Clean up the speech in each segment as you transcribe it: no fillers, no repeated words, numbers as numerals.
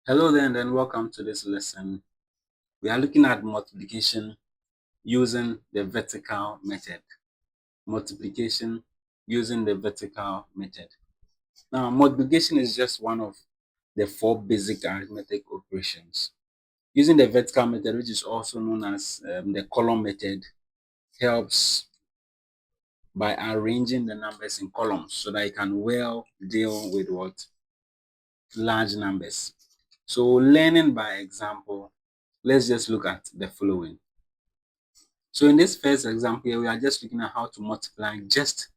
Hello there and then welcome to this lesson. We are looking at multiplication using the vertical method. Multiplication using the vertical method. Now, multiplication is just one of the four basic arithmetic operations. Using the vertical method, which is also known as the column method, helps by arranging the numbers in columns so that you can well deal with what? Large numbers. So learning by example, let's just look at the following. So in this first example here, we are just looking at how to multiply just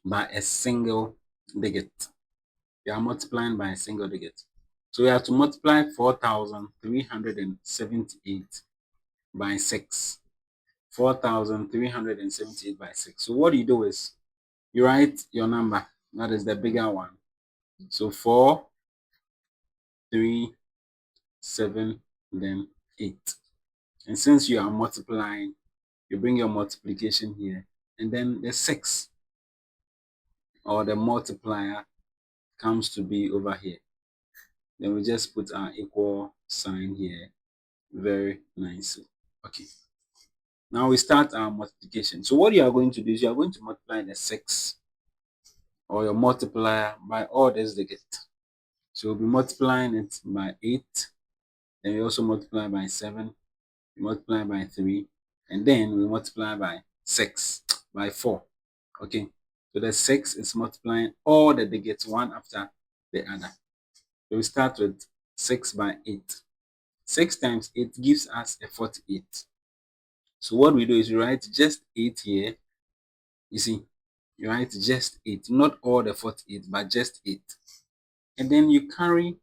by a single digit. We are multiplying by a single digit. So we have to multiply 4,378 by 6. 4,378 by 6. So what you do is you write your number, that is the bigger one. So 4, 3, 7, then 8. And since you are multiplying, you bring your multiplication here, and then the 6 or the multiplier comes to be over here. Then we just put our equal sign here very nicely. Okay. Now we start our multiplication. So what you are going to do is you are going to multiply the 6 or your multiplier by all this digit. So we'll be multiplying it by 8. Then we also multiply by 7. We multiply by 3. And then we multiply by 6, by 4. Okay. So the 6 is multiplying all the digits one after the other. So we start with 6 by 8. 6 times 8 gives us a 48. So what we do is we write just 8 here. You see, you write just 8, not all the 48, but just 8. And then you carry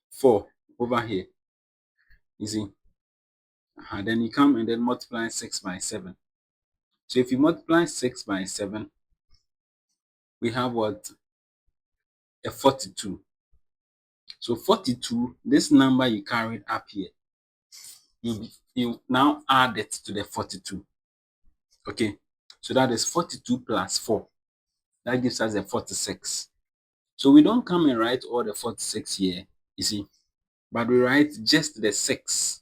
4 over here. You see, then you come and then multiply 6 by 7. So if you multiply 6 by 7, we have what? A 42. So 42, this number you carried up here, you now add it to the 42. Okay, so that is 42 plus 4. That gives us a 46. So we don't come and write all the 46 here, you see, but we write just the 6.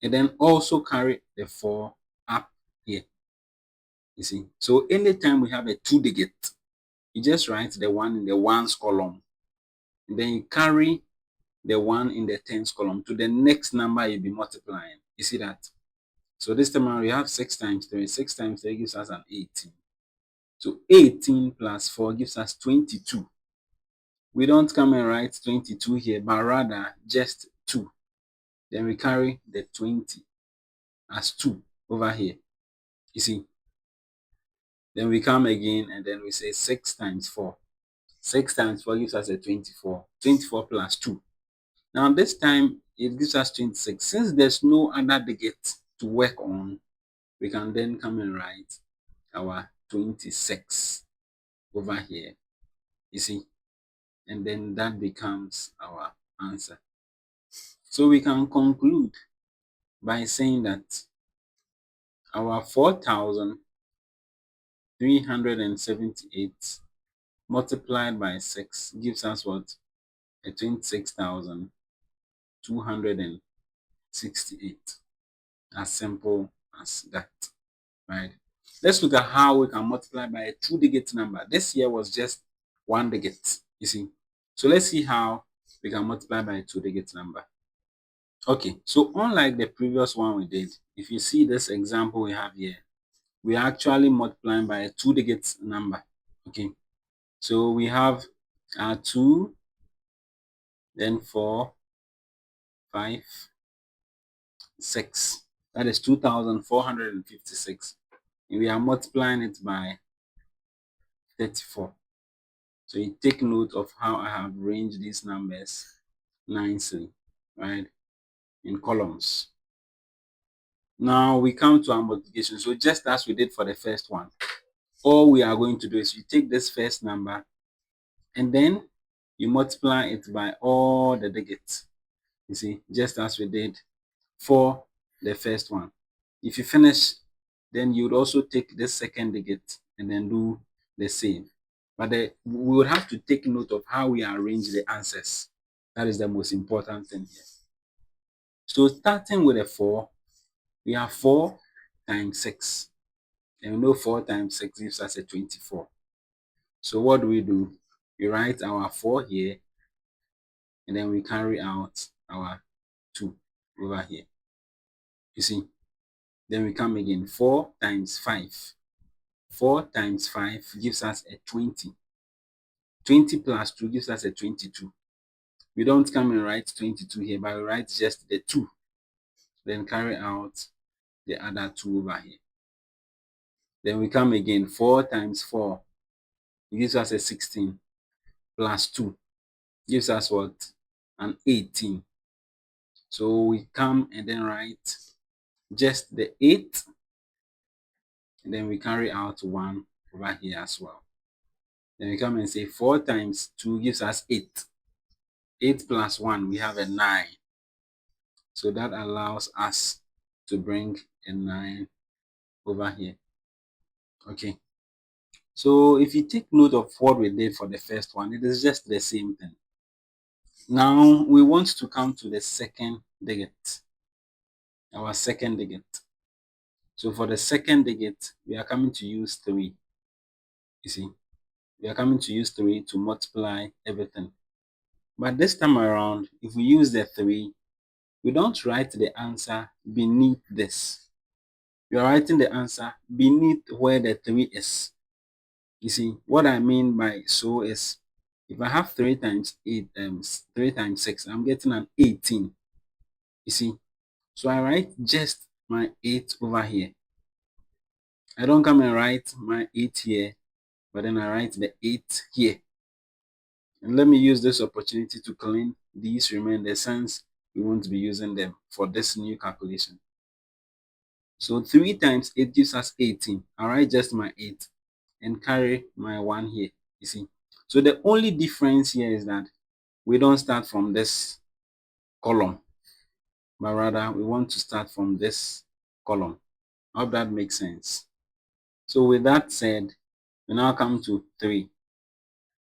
And then also carry the 4 up here, you see. So anytime we have a 2 digit, you just write the 1 in the ones column. And then you carry the 1 in the tens column to the next number you'll be multiplying. You see that? So this time around we have 6 times 3. 6 times 3 gives us an 18. So 18 plus 4 gives us 22. We don't come and write 22 here, but rather just 2. Then we carry the 20 as 2 over here. You see? Then we come again and then we say 6 times 4. 6 times 4 gives us a 24. 24 plus 2. Now this time it gives us 26. Since there's no other digit to work on, we can then come and write our 26 over here. You see? And then that becomes our answer. So we can conclude by saying that our 4,378 multiplied by 6 gives us what? A 26,268. As simple as that, right? Let's look at how we can multiply by a 2-digit number. This here was just 1 digit, you see. So let's see how we can multiply by a 2-digit number. Okay, so unlike the previous one we did, if you see this example we have here, we are actually multiplying by a 2-digit number. Okay, so we have 2, then 4, 5, 6. That is 2,456. We are multiplying it by 34. So you take note of how I have arranged these numbers nicely, right, in columns. Now we come to our multiplication. So just as we did for the first one, all we are going to do is you take this first number and then you multiply it by all the digits. You see, just as we did for the first one. If you finish, then you would also take the second digit and then do the same. But we would have to take note of how we arrange the answers. That is the most important thing here. So starting with a 4, we have 4 times 6. And we know 4 times 6 gives us a 24. So what do? We write our 4 here, and then we carry out our 2 over here. You see? Then we come again. 4 times 5. 4 times 5 gives us a 20. 20 plus 2 gives us a 22. We don't come and write 22 here, but we write just the 2. Then carry out the other 2 over here. Then we come again. 4 times 4 gives us a 16 plus 2 gives us what? An 18. So we come and then write just the 8, and then we carry out 1 over here as well. Then we come and say 4 times 2 gives us 8. 8 plus 1, we have a 9. So that allows us to bring a 9 over here. Okay. So if you take note of what we did for the first one, it is just the same thing. Now we want to come to the second digit, our second digit. So for the second digit, we are coming to use 3. You see, we are coming to use 3 to multiply everything. But this time around, if we use the 3, we don't write the answer beneath this. We are writing the answer beneath where the 3 is. You see, what I mean by so is, if I have 3 times 8, 3 times 6, I'm getting an 18. You see, so I write just my 8 over here. I don't come and write my 8 here, but then I write the 8 here. And let me use this opportunity to clean these remainders since we won't be using them for this new calculation. So 3 times 8 gives us 18. I write just my 8 and carry my 1 here. You see, so the only difference here is that we don't start from this column, but rather we want to start from this column. I hope that makes sense. So with that said, we now come to 3.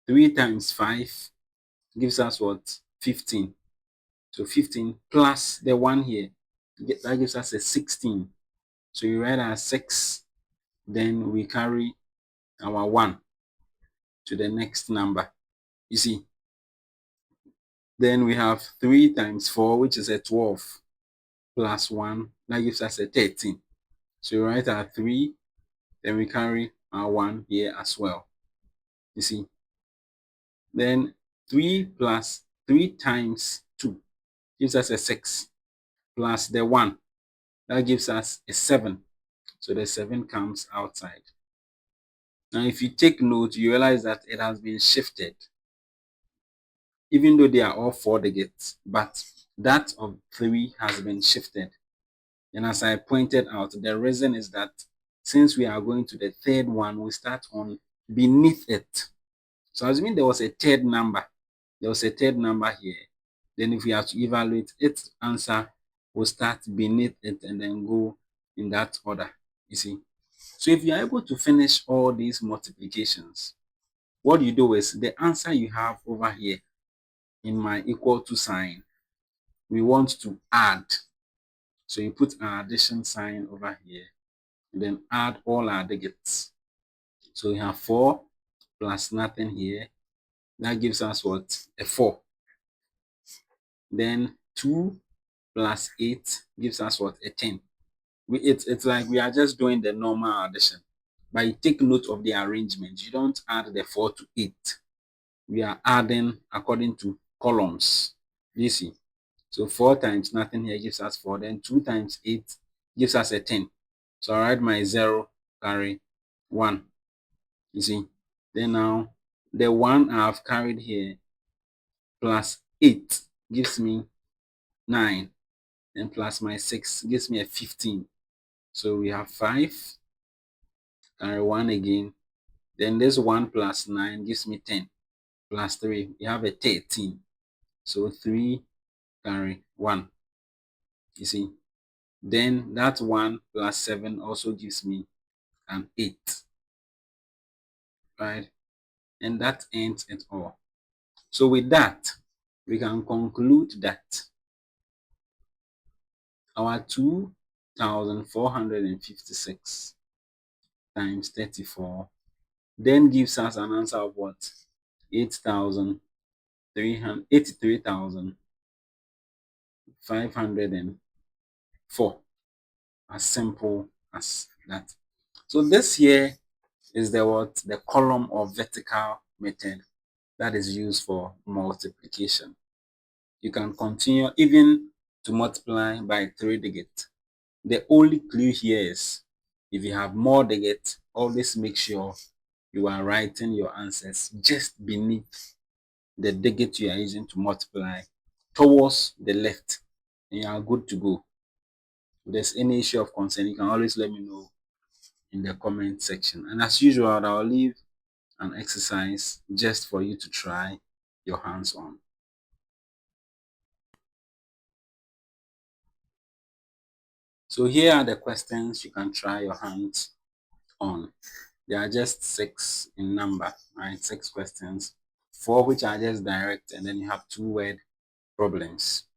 3 times 5 gives us what? 15. So 15 plus the 1 here, that gives us a 16. So you write our 6, then we carry our 1 to the next number. You see, then we have 3 times 4, which is a 12, plus 1, that gives us a 13. So you write our 3, then we carry our 1 here as well. You see, then 3 plus 3 times 2 gives us a 6, plus the 1, that gives us a 7. So the 7 comes outside. Now, if you take note, you realize that it has been shifted, even though they are all 4 digits, but that of 3 has been shifted. And as I pointed out, the reason is that since we are going to the third one, we start on beneath it. So assuming there was a third number, here. Then if we have to evaluate its answer, we'll start beneath it and then go in that order. You see. So if you are able to finish all these multiplications, what you do is the answer you have over here in my equal to sign, we want to add. So you put an addition sign over here and then add all our digits. So we have 4 plus nothing here. That gives us what? A 4. Then 2 plus 8 gives us what? A 10. It's like we are just doing the normal addition. But you take note of the arrangement. You don't add the 4 to 8. We are adding according to columns. You see. So 4 times nothing here gives us 4. Then 2 times 8 gives us a 10. So I write my 0, carry 1. You see. Then now the 1 I have carried here plus 8 gives me 9. And plus my 6 gives me a 15. So we have 5, carry 1 again. Then this 1 plus 9 gives me 10. Plus 3, we have a 13. So 3, carry 1. You see. Then that 1 plus 7 also gives me an 8. Right? And that ends it all. So with that, we can conclude that our 2,456 times 34 then gives us an answer of what? 83,504. As simple as that. So this here is the what? The column or vertical method that is used for multiplication. You can continue even to multiply by 3 digits. The only clue here is if you have more digits, always make sure you are writing your answers just beneath the digit you are using to multiply towards the left, and you are good to go. If there's any issue of concern, you can always let me know in the comment section. And as usual, I'll leave an exercise just for you to try your hands on. So here are the questions you can try your hands on. There are just 6 in number, right? 6 questions, 4 which are just direct, and then you have 2-word problems.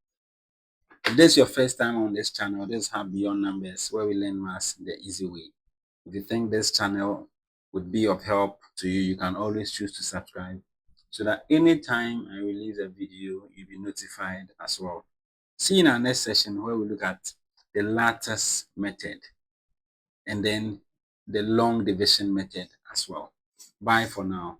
If this is your first time on this channel, this is how Beyond Numbers, where we learn maths the easy way. If you think this channel would be of help to you, you can always choose to subscribe so that anytime I release a video, you'll be notified as well. See you in our next session where we look at the lattice method and then the long division method as well. Bye for now.